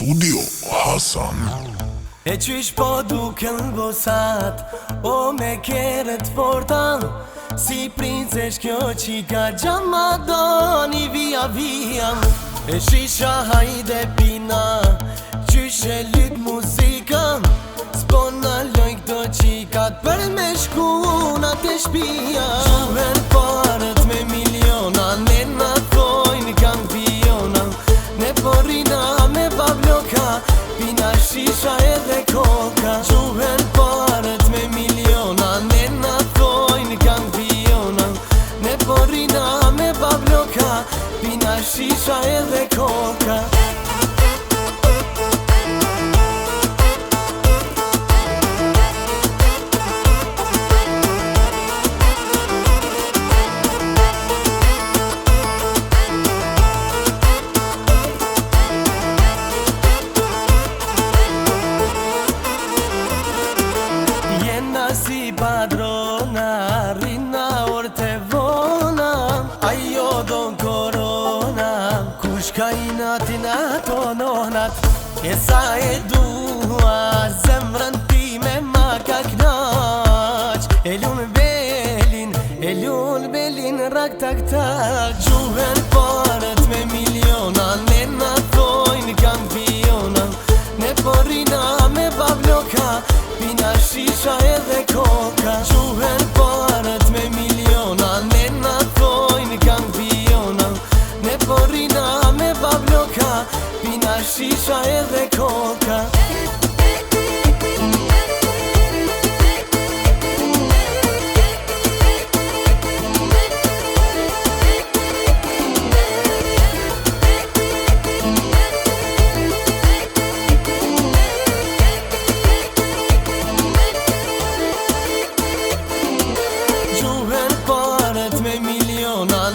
Studio Hasan. E qysh po duke n'bosat, o me keret forta, si princesh kjo qika gjamadoni via via. E shisha hajde pina, qysh e lyp muzika, s'po në loj këto qikat për me shkuna të shpia. Quhen parët me miliona, ne na thojnë kampiona, ne porina me babloka, pina shisha edhe koka. Quhen parët me miliona, ne na thojnë kampiona, ne porina me babloka, pina shisha edhe koka. Si padrona, rina orte vona, ajo don korona, kush ka i natin ato nonat, e sa e dua, zemrën time ma ka knaq, e lun belin, rak tak tak. Quhen parët me miliona, ne na thojnë kampiona, ne porina me babloka, pina shisha edhe koka. Quhen parët me miliona, ne na thojnë kampiona, ne porina me babloka, pina shisha edhe koka.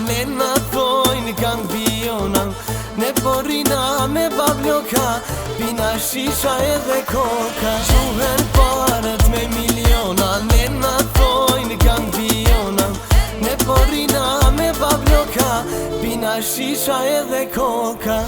Ne na thojnë kampiona, ne porina me babloka, pina shisha edhe koka. Quhen parët me miliona, ne na thojnë kampiona, ne porina me babloka, pina shisha edhe koka.